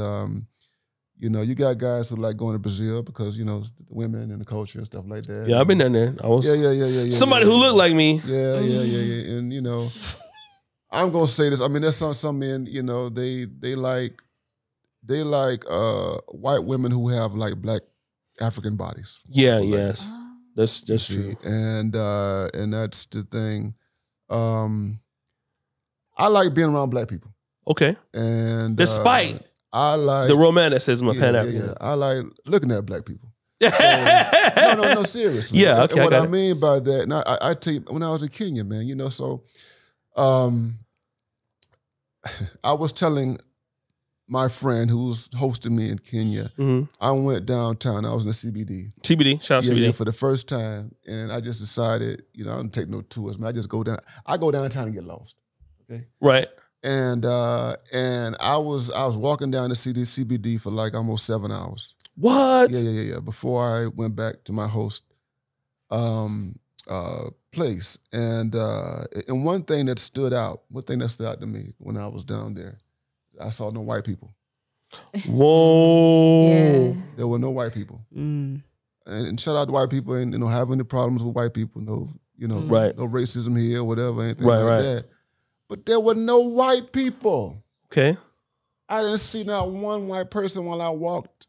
you got guys who like going to Brazil because, the women and the culture and stuff like that. Yeah, I've been down there. I was somebody who looked like me. Yeah. And, I'm going to say this. I mean, there's some men, they like they like white women who have like black African bodies. Yeah, yes. That's true. And that's the thing. I like being around black people. Okay. And despite I like the romanticism of Pan Africanism. Yeah. I like looking at black people. So, no, seriously. Yeah, okay. And what I mean by that, and I tell you, when I was in Kenya, man, you know, so I was telling my friend who was hosting me in Kenya, I went downtown. I was in the CBD. CBD, shout out CBD. Yeah, for the first time, and I just decided, you know, I don't take no tours, man. I just go down. I go downtown and get lost. Okay, right. And I was walking down the CBD for like almost 7 hours. What? Yeah. Before I went back to my host place, and one thing that stood out to me when I was down there, I saw no white people. Whoa! Yeah. There were no white people. And shout out to white people, and having any problems with white people, no racism here, whatever, anything like that. But there were no white people. Okay. I didn't see not one white person while I walked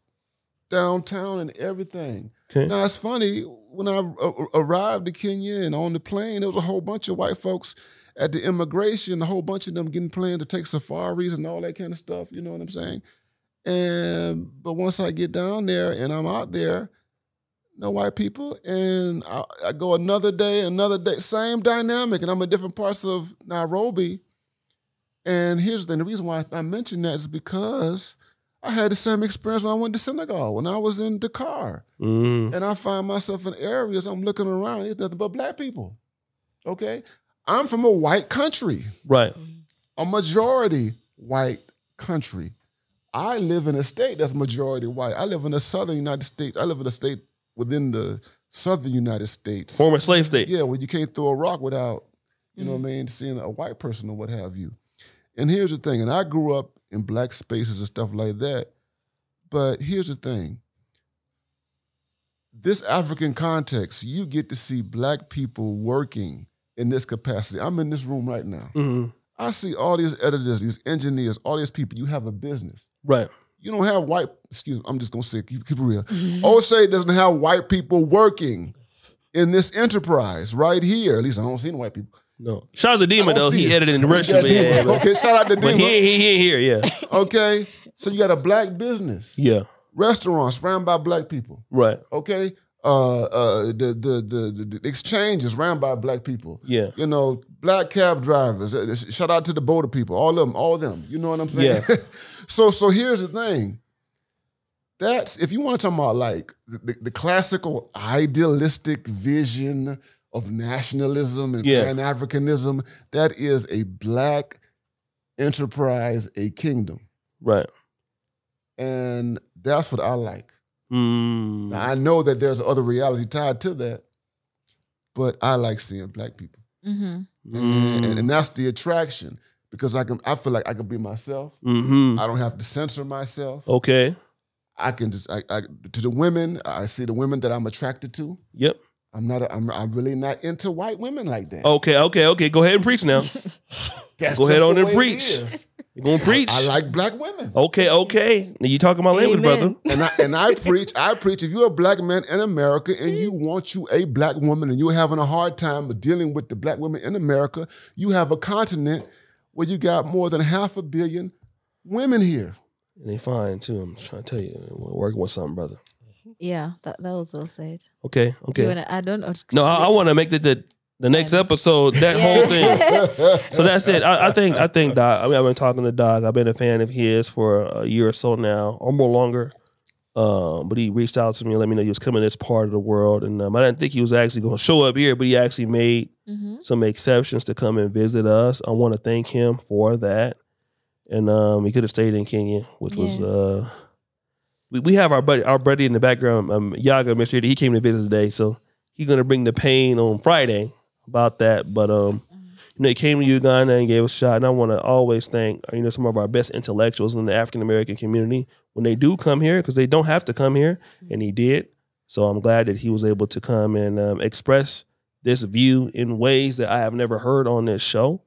downtown and everything. Okay. Now, it's funny, when I arrived to Kenya and on the plane, there was a whole bunch of white folks at the immigration, a whole bunch of them getting planned to take safaris and all that kind of stuff, you know what I'm saying? But once I get down there and I'm out there, no white people, and I go another day, same dynamic, and I'm in different parts of Nairobi. And here's the thing, the reason why I mention that is because I had the same experience when I went to Senegal, when I was in Dakar. And I find myself in areas, I'm looking around, there's nothing but black people, okay? I'm from a white country. Right. A majority white country. I live in a state that's majority white. I live in the southern United States. I live in a state within the southern United States. Former slave state. Yeah, where you can't throw a rock without, you know what I mean, seeing a white person or what have you. And here's the thing, and I grew up in black spaces and stuff like that, but here's the thing. This African context, you get to see black people working in this capacity. I'm in this room right now. I see all these editors, these engineers, all these people. You have a business. Right. You don't have white, I'm just going to say it, keep it real. O'Shea doesn't have white people working in this enterprise right here. At least I don't see any white people. No. Shout out to Dima, though. He edited in the rest of it. Okay, shout out to Dima. But he ain't here, yeah. Okay, so you got a black business. Yeah. Restaurants ran by black people. Right. Okay. The exchanges ran by black people. Yeah. You know, black cab drivers. Shout out to the border people. All of them. You know what I'm saying? Yeah. So here's the thing. That's, if you want to talk about like the classical idealistic vision of nationalism and Pan-Africanism, that is a black enterprise, a kingdom. Right. And that's what I like. Now, I know that there's other reality tied to that, but I like seeing black people. And that's the attraction, because I feel like I can be myself. I don't have to censor myself. Okay. I can just, to the women, I see the women that I'm attracted to. Yep. I'm really not into white women like that. Okay. Go ahead and preach now. Go ahead on and preach. You're gonna preach. I like black women. Okay. Now you talking my language, brother. And I preach. If you're a black man in America and you want you a black woman and you're having a hard time dealing with the black women in America, you have a continent where you got more than 500 million women here. And they fine too. I'm trying to tell you, we're working with something, brother. Yeah, that was well said. Okay. Do you want to add on? Or no, I want to make the next episode, that whole thing. So that's it. I think Doc, I've been talking to Doc. I've been a fan of his for a year or so now, or more longer. But he reached out to me and let me know he was coming to this part of the world. And I didn't think he was actually going to show up here, but he actually made some exceptions to come and visit us. I want to thank him for that. And he could have stayed in Kenya, which was... We have our buddy in the background, Yaga, Mr. He came to visit today, so he's going to bring the pain on Friday about that. But, he came to Uganda and gave us a shot. And I want to always thank, some of our best intellectuals in the African-American community when they do come here, because they don't have to come here, and he did. So I'm glad that he was able to come and express this view in ways that I have never heard on this show.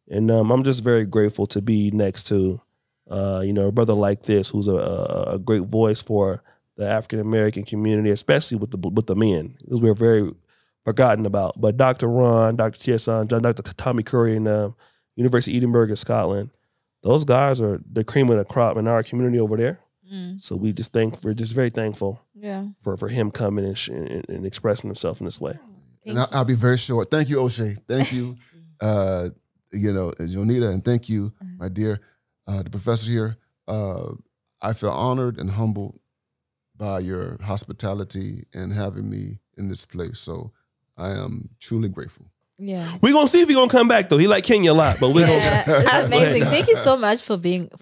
And I'm just very grateful to be next to A brother like this who's a great voice for the African American community, especially with the men, because we're very forgotten about. But Dr. Ron, Dr. Tiesan, Dr. Tommy Curry in University of Edinburgh in Scotland, those guys are the cream of the crop in our community over there. So we're just very thankful for him coming and expressing himself in this way. And I'll be very short. Thank you, O'Shea. Thank you, Jonita, and thank you, my dear, the professor here. I feel honored and humbled by your hospitality and having me in this place. So I am truly grateful. Yeah, we're gonna see if he's gonna come back though. He like Kenya a lot, but we're it's amazing. Thank you so much for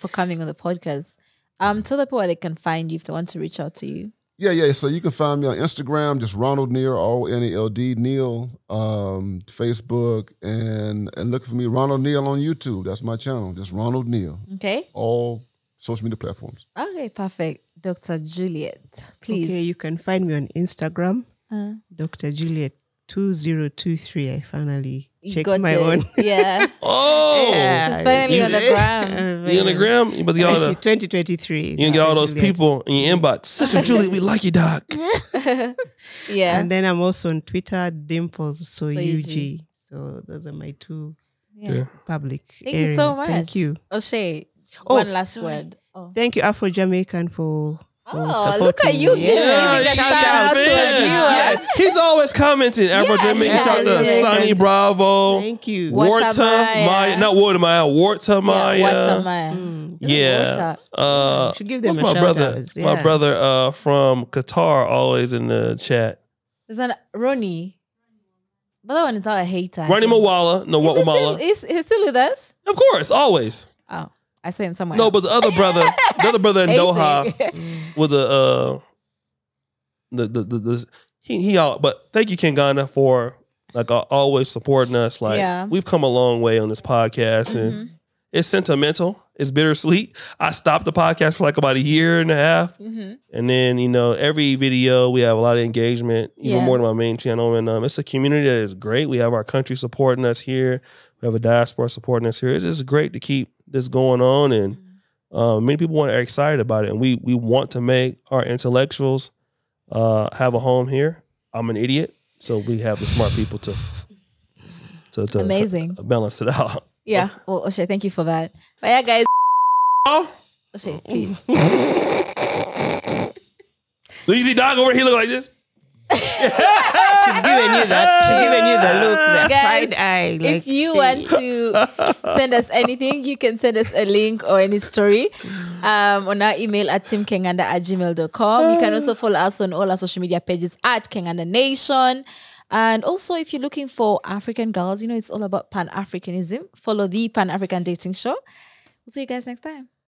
coming on the podcast. Tell the people where they can find you if they want to reach out to you. Yeah. So you can find me on Instagram, just Ronald Neal, RONALD Neal, Facebook, and look for me, Ronald Neal, on YouTube. That's my channel, just Ronald Neal. Okay. All social media platforms. Okay, perfect. Dr. Juliet, please. Okay, you can find me on Instagram, Dr. Juliet 2023. I finally checked my own. Yeah. She's finally on the gram. You on the gram? But 2023. You can get all those people in your inbox. Sister Juliet, we like you, Doc. Yeah. And then I'm also on Twitter, Dimples So UG. So those are my two public Thank areas. you so much. Thank you. O'Shea, one last word. Thank you, Afro Jamaican, for supporting. Look at you giving a shout out to a viewer. He's always commenting. Afro Jamaican, shout out to Sonny Bravo. Thank you. Warta Maya. Not Warta Maya. Warta Maya. Warta Maya. Yeah. Should give them my brother? My brother from Qatar, always in the chat. There's an Ronnie. But that one is not a hater. Ronnie Mawala. No, what Mawala? He's still with us? Of course, always. Oh, I saw him somewhere. No, but the other brother in Doha with but thank you, Kengana, for always supporting us. We've come a long way on this podcast, and it's sentimental. It's bittersweet. I stopped the podcast for about a year and a half, and then every video we have a lot of engagement, even more than my main channel. And it's a community that is great. We have our country supporting us here. We have a diaspora supporting us here. It's just great to keep this going on, and many people are excited about it. And we want to make our intellectuals have a home here. I'm an idiot, so we have the smart people to amazing balance it out. Yeah. Well, O'Shea, thank you for that. But yeah, guys. O'Shea, please. Do you see Doc over here look like this? She's giving you the look, the guys, side eye. If you want to send us anything, you can send us a link or any story on our email at timkenganda@gmail.com. You can also follow us on all our social media pages at Kenganda Nation. And also, if you're looking for African girls, it's all about Pan Africanism. Follow the Pan African Dating Show. We'll see you guys next time.